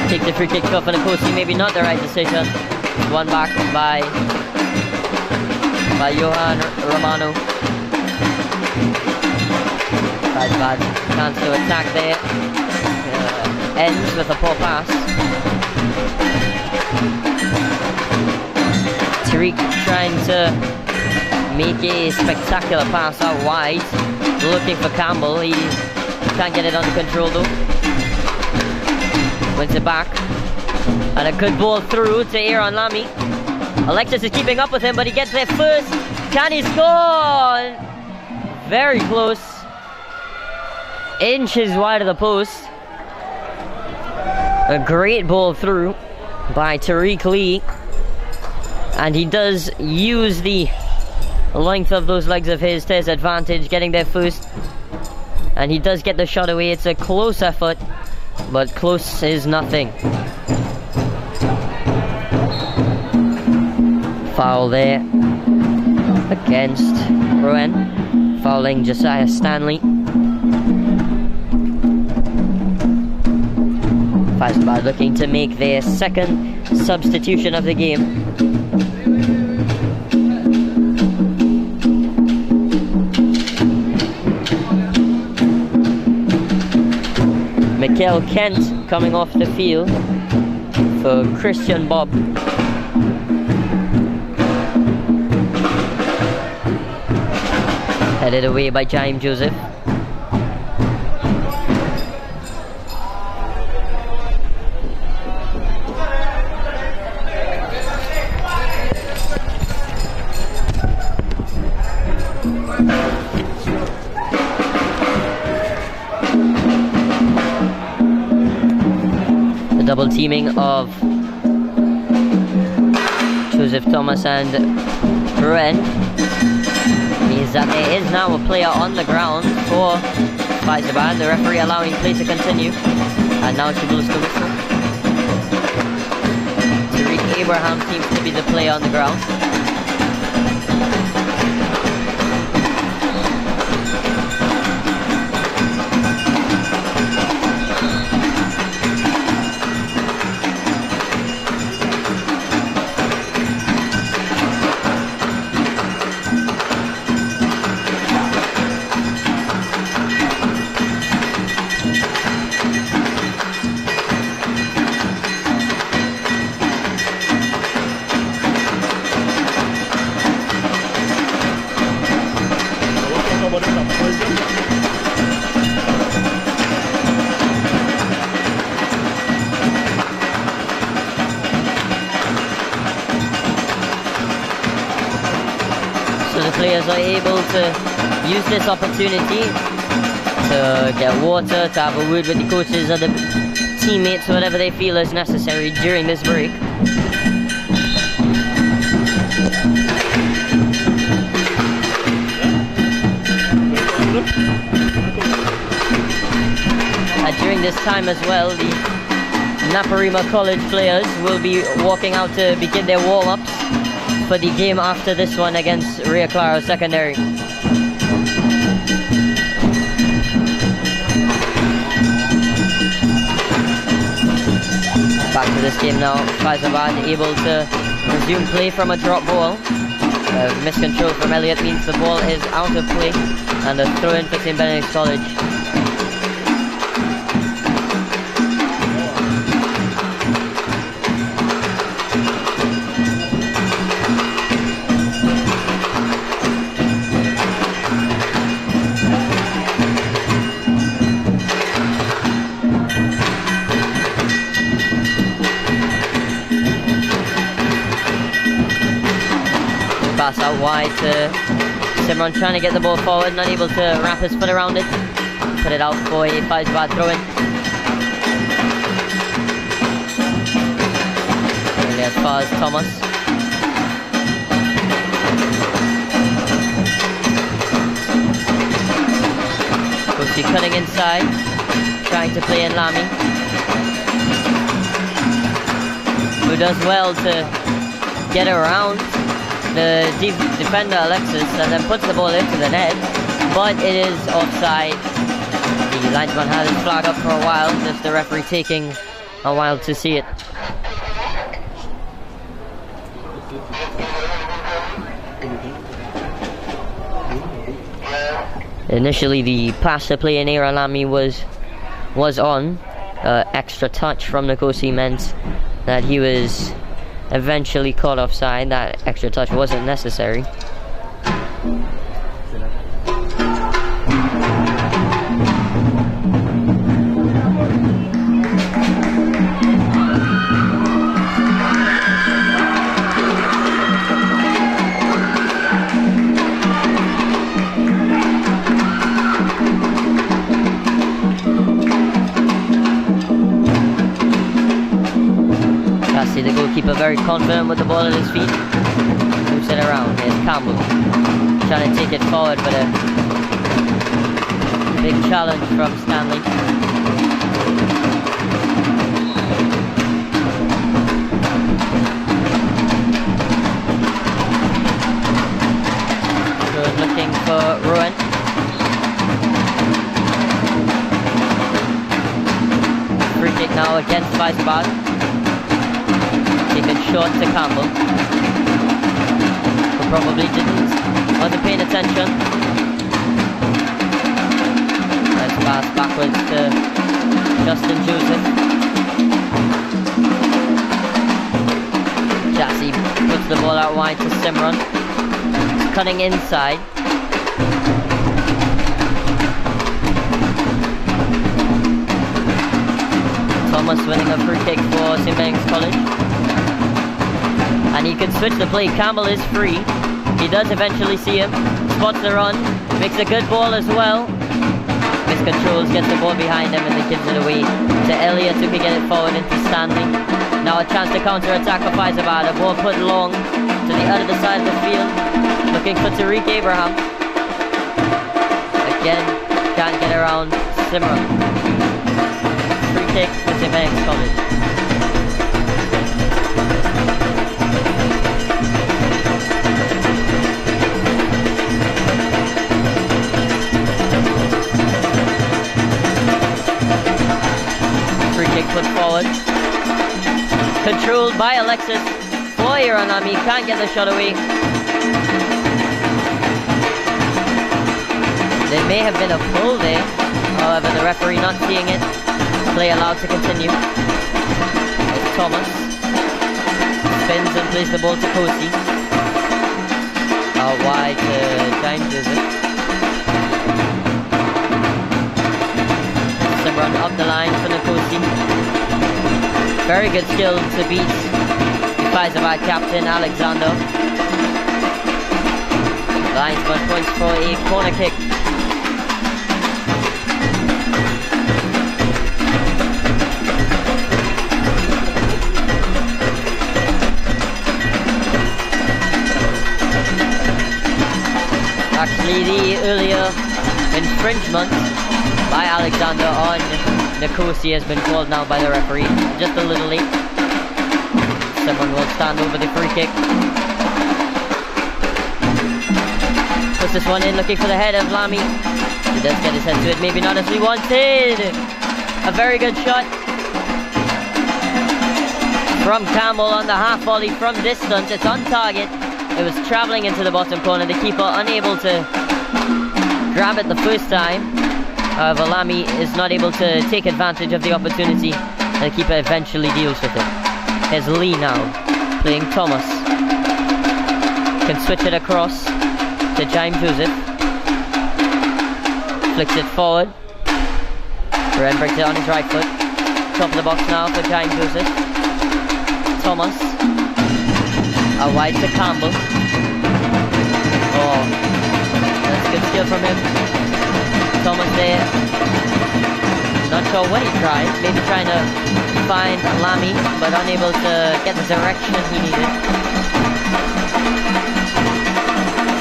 Take the free kick off on the post, maybe not the right decision. One back by Johan Romano. Fyzabad chance to attack there. Ends with a poor pass. Tariq trying to make a spectacular pass out wide. Looking for Campbell. He can't get it under control though. Wins it back. And a good ball through to Aaron Lamy. Alexis is keeping up with him, but he gets there first. Can he score? Very close. Inches wide of the post. A great ball through by Tariq Lee. And he does use the length of those legs of his to his advantage, getting there first. And he does get the shot away. It's a close effort, but close is nothing. Foul there against Rouen, fouling Josiah Stanley. Fyzabad looking to make their second substitution of the game. Mikel Kent coming off the field for Christian Bob. Headed away by Jaime Joseph. The double teaming of Joseph Thomas and Rouen means that there is now a player on the ground for Fyzabad. The referee allowing play to continue, and now she blows the whistle. Tariq Abraham seems to be the player on the ground. players are able to use this opportunity to get water, to have a word with the coaches or the teammates, whatever they feel is necessary during this break. During this time as well, the Naparima College players will be walking out to begin their warm-ups for the game after this one against Rio Claro Secondary. Back to this game now. Fyzabad able to resume play from a drop ball. Miscontrol from Elliott means the ball is out of play, and a throw-in for St. Benedict College. Pass out wide to Simran, trying to get the ball forward, not able to wrap his foot around it. Put it out for a Fyzabad throw-in. Really as far as Thomas. Kosi cutting inside, trying to play in Lamy, who does well to get around the defender Alexis and then puts the ball into the net, but it is offside. The linesman had his flag up for a while, just the referee taking a while to see it. Initially the pass to play in Era Lamy was on. Extra touch from Nkosi meant that he was eventually caught offside. That extra touch wasn't necessary. The goalkeeper very confident with the ball at his feet. Moves it around. Here's Campbell trying to take it forward, but a big challenge from Stanley. Good looking for Ruin. Free kick now against Fyzabad. Taken short to Campbell, who probably wasn't paying attention. Nice pass backwards to Justin Joseph. Jassy puts the ball out wide to Simran. Cutting inside. Thomas winning a free kick for St. Benedict's College. And he can switch the play. Campbell is free. He does eventually see him. Spots the run. Makes a good ball as well. Miscontrols, gets the ball behind him, and then gives it away to Elliott, who can get it forward into Stanley. Now a chance to counter-attack for Fyzabad. A ball put long to the other side of the field. Looking for Tariq Abraham. Again, can't get around Simran. Free kick for St. Benedict's College. Put forward. Controlled by Alexis. Foyer on Ami, can't get the shot away. There may have been a pull there, however the referee not seeing it. Play allowed to continue. It's Thomas. Spins and plays the ball to Kosi. Out wide to James Joseph. Run up the line for Nkosi. Very good skill to beat the Fyzabad captain Alexander. Linesman points for a corner kick. Actually, the earlier infringement by Alexander on Nicosia has been called now by the referee. Just a little late. Someone will stand over the free kick. Puts this one in, looking for the head of Lamy. He does get his head to it, maybe not as he wanted. A very good shot from Campbell on the half volley from distance. It's on target. It was travelling into the bottom corner. The keeper unable to grab it the first time. However, Lamy is not able to take advantage of the opportunity. The keeper eventually deals with it. Here's Lee now, playing Thomas. Can switch it across to Jaime Joseph. Flicks it forward. Ren breaks it on his right foot. Top of the box now for Jaime Joseph. Thomas. Out wide to Campbell. Oh, that's good skill from him. Thomas there. Not sure what he tried. Maybe trying to find Lamy, but unable to get the direction he needed.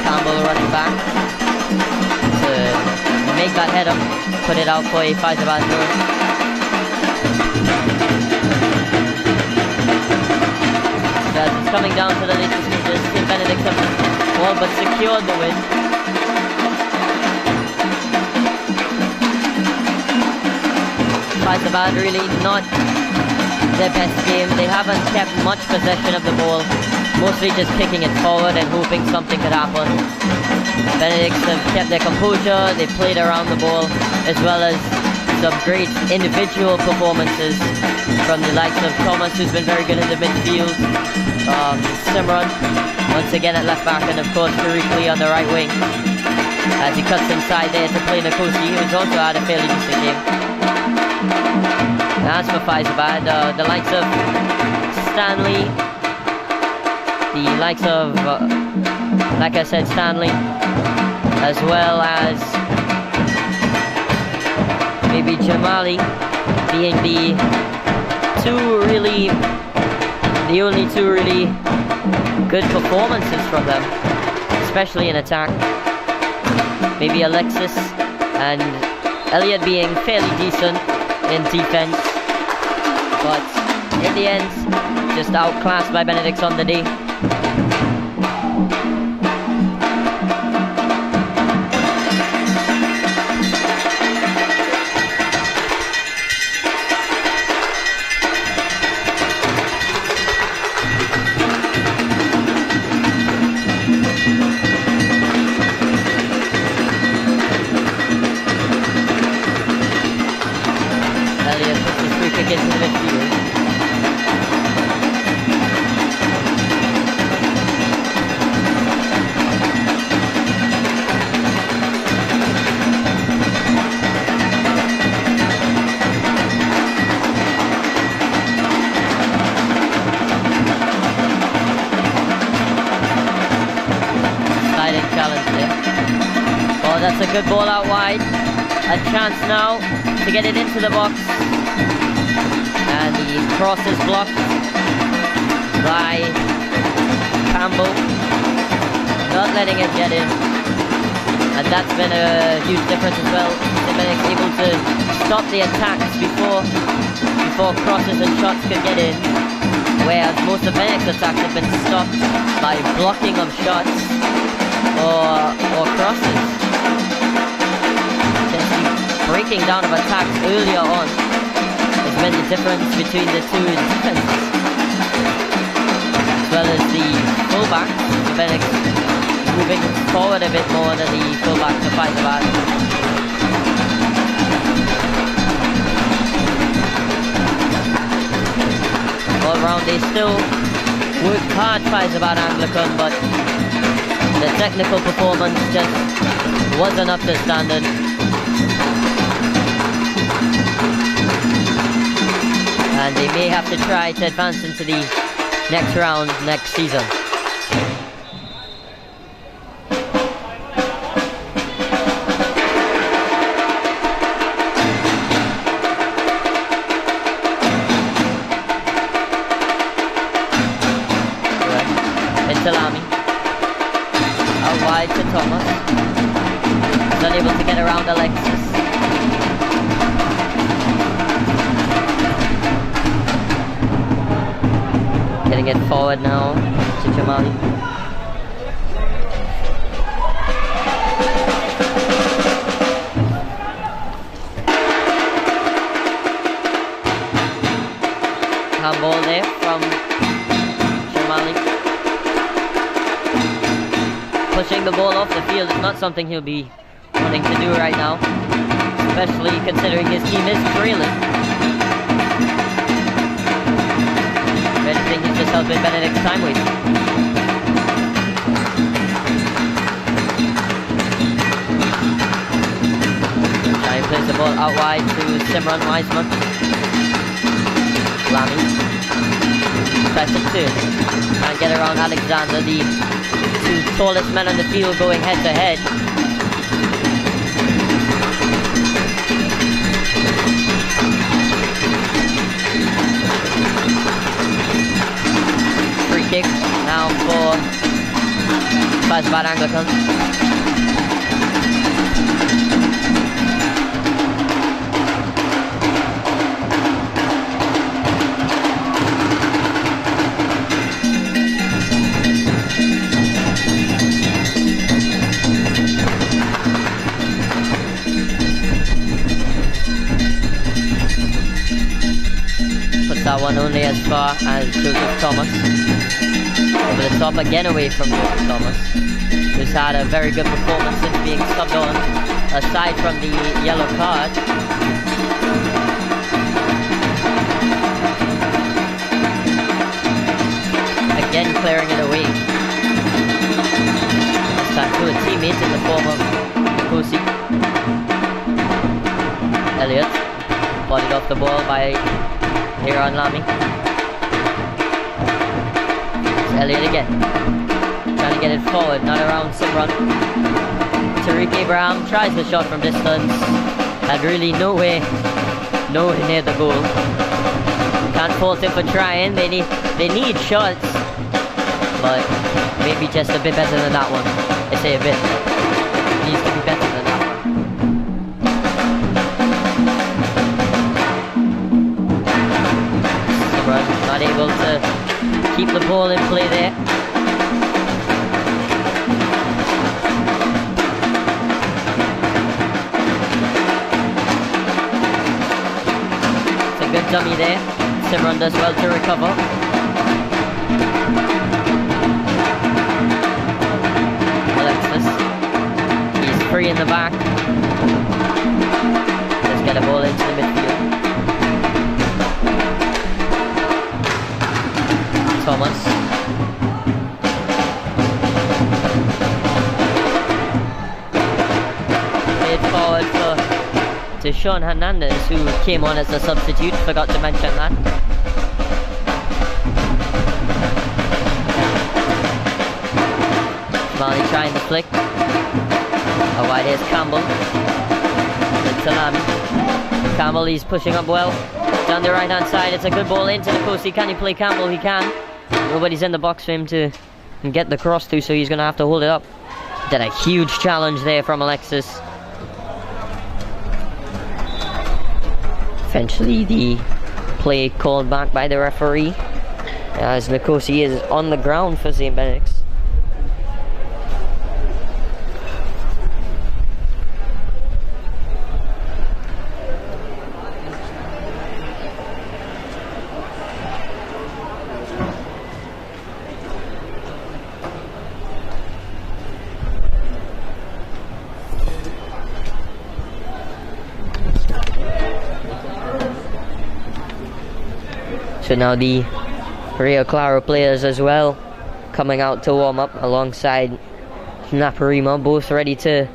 Campbell running back to make that header. Put it out for a Fyzabad goal. As it's coming down to the later stages, Benedict have all but secured the win. Fyzabad really not their best game. They haven't kept much possession of the ball, mostly just kicking it forward and hoping something could happen. Benedict have kept their composure, they played around the ball, as well as some great individual performances from the likes of Thomas, who's been very good in the midfield, Simran once again at left back, and of course Tariq on the right wing as he cuts inside there to play Nicosia, who's also had a fairly decent game. As for Fyzabad, the likes of Stanley, the likes of like I said, Stanley, as well as maybe Jamali, being the only two really good performances from them, especially in attack. Maybe Alexis and Elliot being fairly decent in defense, but in the end, just outclassed by Benedict on the day. Into the midfield. Sliding challenge there. Oh, that's a good ball out wide. A chance now to get it into the box. And the cross is blocked by Campbell, not letting it get in. And that's been a huge difference as well. Benedict able to stop the attacks before crosses and shots could get in. Whereas most of Benedict's attacks have been stopped by blocking of shots or crosses. Just the breaking down of attacks earlier on been the difference between the two defenses, as well as the fullback. Benedict moving forward a bit more than the fullback to Fyzabad. All round they still worked hard, Fyzabad Anglican, but the technical performance just wasn't up to standard. And they may have to try to advance into the next round next season. It's Alami. Out wide to Thomas. He's unable to get around Alexis. Getting it forward now to Jamali. Handball there from Jamali. Pushing the ball off the field is not something he'll be wanting to do right now, especially considering his team is trailing. If anything, he's just helping Benedict's time waste. Trying to place the ball out wide to Simran Weisman. Lamy. Pressing two. Can't get around Alexander, the two tallest men on the field going head to head. Free kick now for Fyzabad Anglican. That one only as far as Joseph Thomas. Over the top again away from Joseph Thomas, who's had a very good performance since being subbed on, aside from the yellow card. Again clearing it away. This time to a teammate in the form of Kosi. Elliott bodied off the ball by here on Lamy. It's Elliott again. Trying to get it forward, not around Simran. Tariq Abraham tries the shot from distance. Had really nowhere near the goal. Can't fault him for trying. They need shots, but maybe just a bit better than that one. I say a bit. Needs to be better than that one. Not able to keep the ball in play there. It's a good dummy there. Simran does well to recover. Alexis. He's free in the back. Let's get a ball into the midfield. Thomas. Played forward to Sean Hernandez, who came on as a substitute, forgot to mention that. Smiley trying to flick. Oh, wide is Campbell. It's Salami. Campbell, he's pushing up well. Down the right hand side, it's a good ball into the post. Can he play Campbell? He can. Nobody's in the box for him to get the cross to, so he's going to have to hold it up. Did a huge challenge there from Alexis. Eventually the play called back by the referee, as Nkosi is on the ground for St. Benedict's. So now the Rio Claro players as well coming out to warm up alongside Naparima, both ready to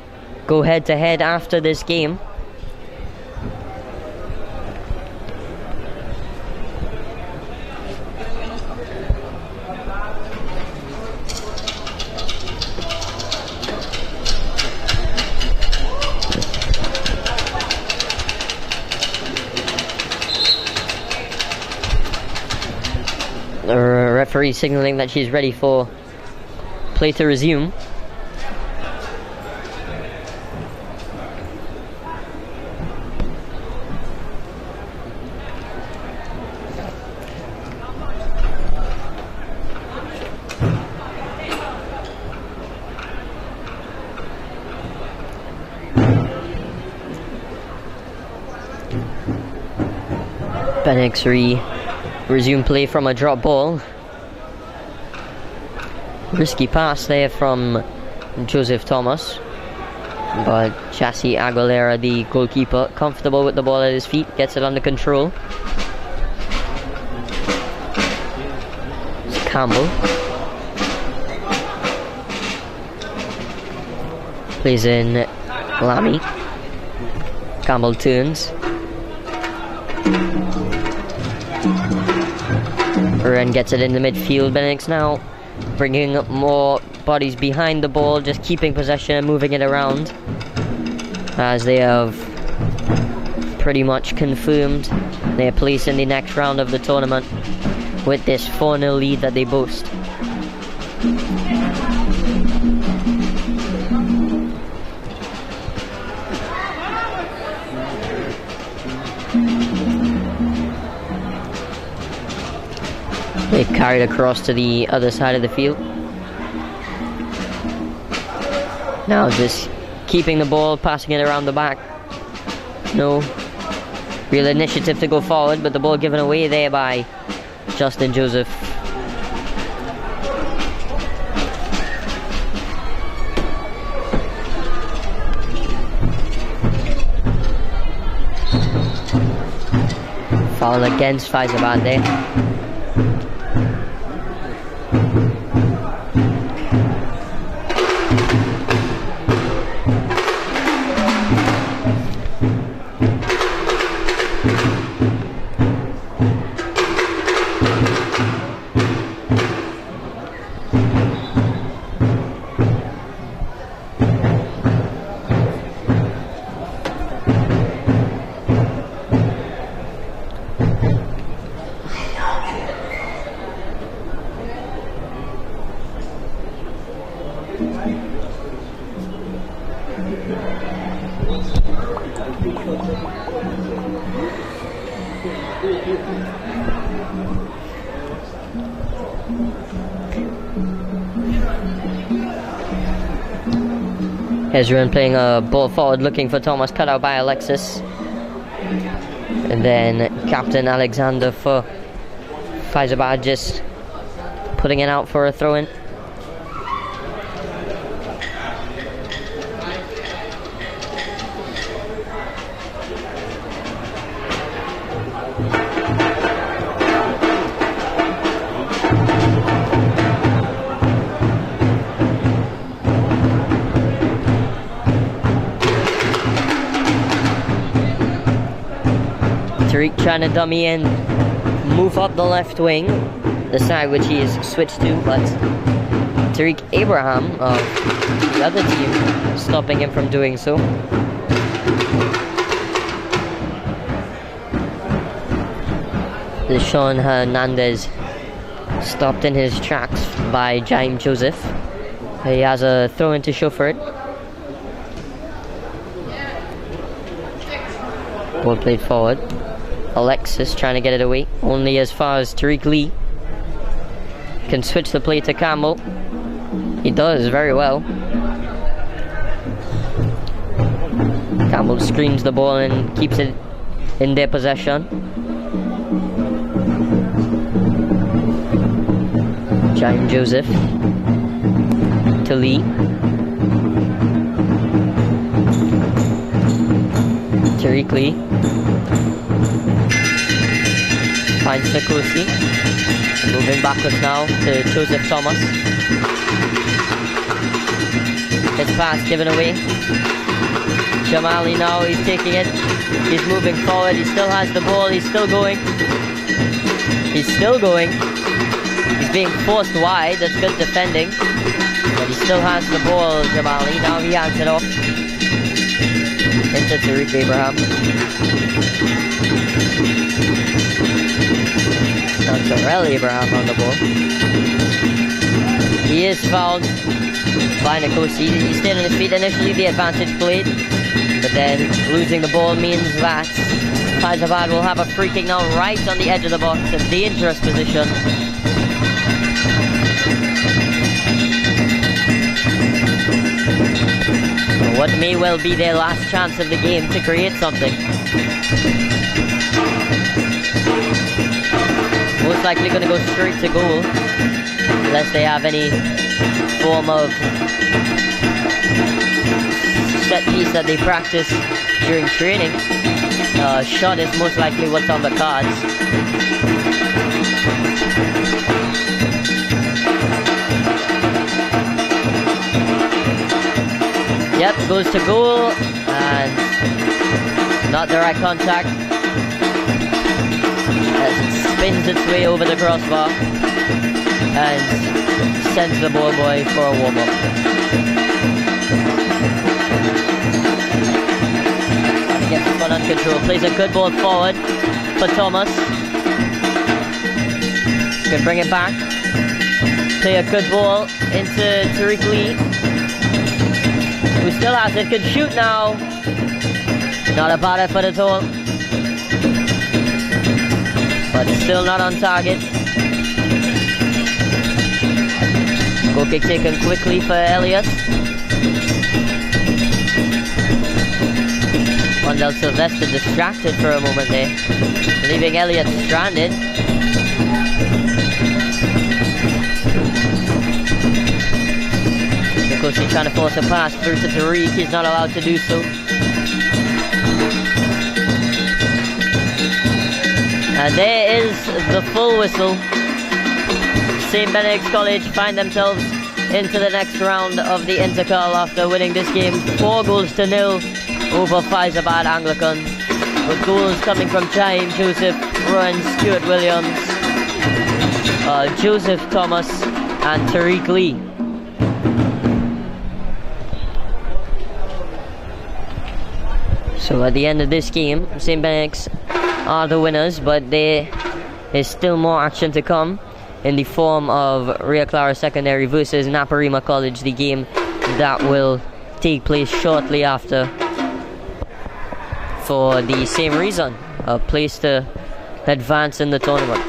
go head to head after this game. The referee signaling that she's ready for Play to resume. Benedict resume play from a drop ball. Risky pass there from Joseph Thomas, but Chassis Aguilera, the goalkeeper, comfortable with the ball at his feet, gets it under control. It's Campbell. Plays in Lamy. Campbell turns. Ren gets it in the midfield. Benedict's now bringing up more bodies behind the ball, just keeping possession and moving it around, as they have pretty much confirmed their place in the next round of the tournament with this 4-0 lead that they boast. They carried across to the other side of the field. Now just keeping the ball, passing it around the back. No real initiative to go forward, but the ball given away there by Justin Joseph. Foul against Fyzabad there. Ezran playing a ball forward, looking for Thomas, cut out by Alexis. And then Captain Alexander for Fyzabad just putting it out for a throw-in. Tariq trying to dummy in, move up the left wing, the side which he is switched to, but Tariq Abraham of the other team stopping him from doing so. Sean Hernandez stopped in his tracks by Jaime Joseph. He has a throw-in to show for it. Ball played forward. Alexis trying to get it away, only as far as Tariq Lee. Can switch the play to Campbell. He does very well. Campbell screens the ball and keeps it in their possession. Jaime Joseph to Lee. Tariq Lee finds Nikosi. Moving backwards now to Joseph Thomas. His pass given away. Jamali now, he's taking it. He's moving forward. He still has the ball. He's still going. He's still going. He's being forced wide. That's good defending. But he still has the ball, Jamali. Now he hands it off into Tariq Abraham. Now Terrell Abraham on the ball. He is fouled by Nikosi. He stayed on his feet initially, the advantage played, but then losing the ball means that Fyzabad will have a free kick now right on the edge of the box, a dangerous position. What may well be their last chance of the game to create something. Most likely going to go straight to goal, unless they have any form of set piece that they practice during training. Shot is most likely what's on the cards. Yep, goes to goal, and not the right contact. As it spins its way over the crossbar and sends the ball boy for a warm-up. Gets this one under control, plays a good ball forward for Thomas. Can bring it back. Play a good ball into Tariq Lee, who still has it, could shoot now. Not a bad effort at all, but still not on target. Goal kick taken quickly for Elliott. Wandel Sylvester distracted for a moment there, leaving Elliott stranded. Nikosi trying to force a pass through to Tariq. He's not allowed to do so. And there is the full whistle. St. Benedict's College find themselves into the next round of the intercol after winning this game 4-0 over Fyzabad Anglican, with goals coming from Chaim Joseph, Rowan Stewart Williams, Joseph Thomas and Tariq Lee. So at the end of this game, St. Benedict's are the winners, but there is still more action to come in the form of Rio Clara Secondary versus Naparima College, the game that will take place shortly after, for the same reason, a place to advance in the tournament.